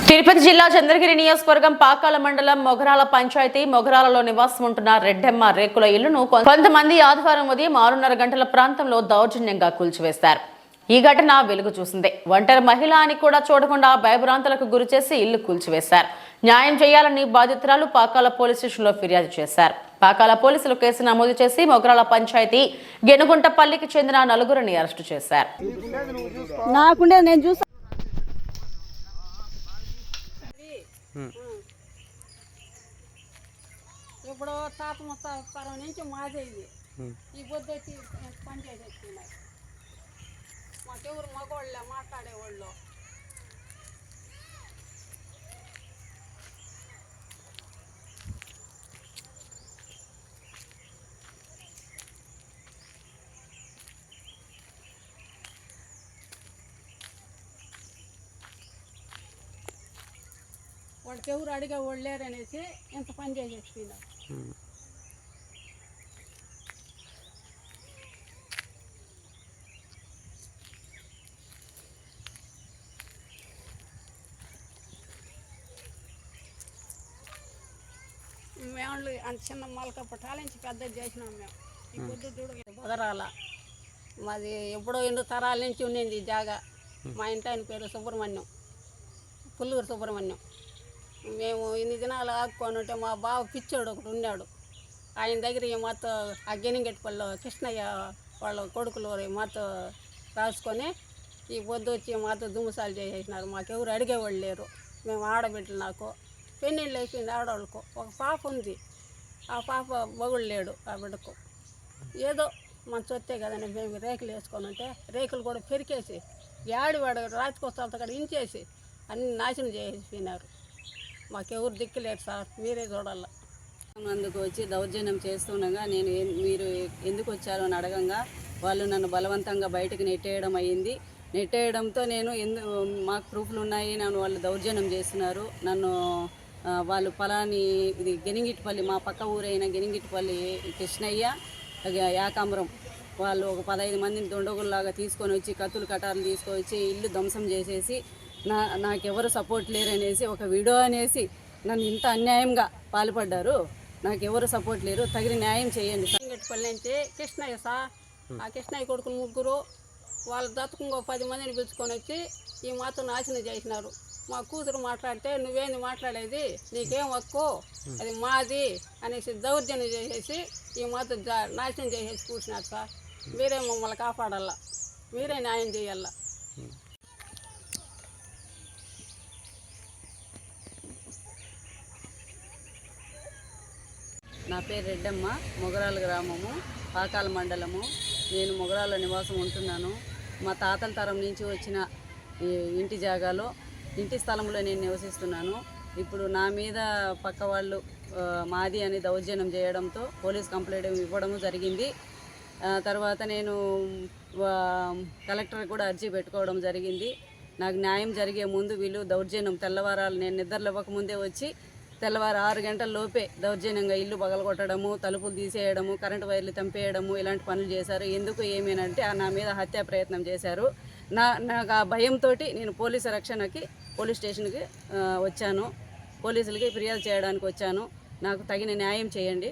తిరుపతి జిల్లా చంద్రగిరి నియోజకవర్గం పాకాల మండలం మొగరాల పంచాయతీ మొగరాలలో నివాసం ఉంటున్న రెడ్డెమ్మ రేకుల ఇల్లును కొంతమంది ఆదివారం ఉదయం 6:30 గంటల ప్రాంతంలో దౌర్జన్యంగా కూల్చివేశారు. ఈ ఘటన వెలుగు చూసింది. ఒంటరి మహిళ అని కూడా చూడకుండా భయభ్రాంతులకు గురిచేసి ఇల్లు కూల్చివేశారు. న్యాయం చేయాలని బాధితురాలు పాకాల పోలీస్ స్టేషన్లో ఫిర్యాదు చేశారు. పాకాల పోలీసులు కేసు నమోదు చేసి మొగరాల పంచాయతీ గెనుగుంటపల్లికి చెందిన 4గురిని అరెస్టు చేశారు. ఇప్పుడు తాత ముత్తారం నుంచి మాదే ఇది ఈ బొద్దు వచ్చి పంచాయతీ వచ్చినాయి. మాకెవరు మగవాళ్ళే మాట్లాడేవాళ్ళు. వాళ్ళకి ఎవరు అడిగే వాళ్ళు లేరనేసి ఎంత పని చేసేసిపోయినారు. మేము అంత చిన్న మొలక పట్టాల నుంచి పెద్దది చేసినాం. మేము ఈ పొద్దు చూడ బొదరాల మాది ఎప్పుడో 8 తరాల నుంచి ఉండింది ఈ జాగా. మా ఇంటి ఆయన పేరు సుబ్రహ్మణ్యం, పుల్లూరు సుబ్రహ్మణ్యం. మేము ఇన్ని దినాలు ఆపుకొని ఉంటే మా బావ పిచ్చోడు ఒకటి ఉన్నాడు. ఆయన దగ్గర మాతో ఆ గెనింగెట్పల్లిలో కృష్ణయ్య వాళ్ళ కొడుకులు మాతో రాసుకొని ఈ పొద్దు వచ్చి మాతో దుమ్ముసాలు చేసేసినారు. మాకెవరు అడిగేవాళ్ళు లేరు. మేము ఆడబిడ్డలు, నాకు పెళ్ళిళ్ళు అయిపోయింది. ఆడవాళ్ళకు ఒక పాప ఉంది. ఆ పాప మొగుడు లేడు. ఆ బిడ్డకు ఏదో మన చొత్తే కదండి. మేము రేకులు వేసుకొని ఉంటే రేకులు కూడా పెరికేసి వాడు రాజకోస్తాలతో కూడా ఇంచేసి అన్ని నాశనం చేసిపోయినారు. మాకెవరు దిక్కులేరు సార్, మీరే చూడాల. అందుకు వచ్చి దౌర్జన్యం చేస్తుండగా మీరు ఎందుకు వచ్చారో అని అడగంగా వాళ్ళు నన్ను బలవంతంగా బయటకు నెట్టేయడం అయ్యింది. నెట్టేయడంతో మాకు ప్రూఫ్లు ఉన్నాయి, నన్ను వాళ్ళు దౌర్జన్యం చేస్తున్నారు. నన్ను వాళ్ళు పలాని ఇది గెనింగిటిపల్లి, మా పక్క ఊరైన గెనింగిటిపల్లి కృష్ణయ్య యాకాంబరం వాళ్ళు ఒక 15 మందిని దొండగుల్లాగా తీసుకొని వచ్చి కత్తులు కటార్లు తీసుకొచ్చి ఇల్లు ధ్వంసం చేసేసి నాకెవరు సపోర్ట్ లేరనేసి ఒక వీడియో అనేసి నన్ను ఇంత అన్యాయంగా పాల్పడ్డారు. నాకెవరు సపోర్ట్ లేరు, తగిన న్యాయం చేయండి. గెనింగిటిపల్లి నుంచి కృష్ణయ్య సార్, ఆ కృష్ణయ్య కొడుకులు 3 వాళ్ళ దత్తకు 10 మందిని పిలుచుకొని వచ్చి ఈ మాతో నాశనం చేసినారు. మా కూతురు మాట్లాడితే నువ్వేంది మాట్లాడేది, నీకేం హక్కు, అది మాది అనేసి దౌర్జన్యం చేసేసి ఈ మాతో నాశనం చేసేసి కూర్చున్నారు సార్. మీరే మమ్మల్ని కాపాడాల, మీరే న్యాయం చేయాల. నా పేరు రెడ్డమ్మ, మొగరాల గ్రామము, పాకాల మండలము. నేను మొగరాల నివాసం ఉంటున్నాను. మా తాతల తరం నుంచి వచ్చిన ఇంటి జాగాలో, ఇంటి స్థలంలో నేను నివసిస్తున్నాను. ఇప్పుడు నా మీద పక్క వాళ్ళు మాది అని దౌర్జన్యం చేయడంతో పోలీస్ కంప్లైంట్ ఇవ్వడం జరిగింది. తర్వాత నేను కలెక్టర్ కూడా అర్జీ పెట్టుకోవడం జరిగింది. నాకు న్యాయం జరిగే ముందు వీళ్ళు దౌర్జన్యం తెల్లవారాలు నేను నిద్రలేవకముందే వచ్చి తెల్లవారు 6 గంటల లోపే దౌర్జన్యంగా ఇల్లు పగలగొట్టడము, తలుపులు తీసేయడము, కరెంటు వైర్లు తెంపేయడము ఇలాంటి పనులు చేశారు. ఎందుకు ఏమేనంటే నా మీద హత్యా ప్రయత్నం చేశారు. నాకు ఆ భయంతో నేను పోలీసు రక్షణకి పోలీస్ స్టేషన్కి వచ్చాను. పోలీసులకి ఫిర్యాదు చేయడానికి వచ్చాను. నాకు తగిన న్యాయం చేయండి.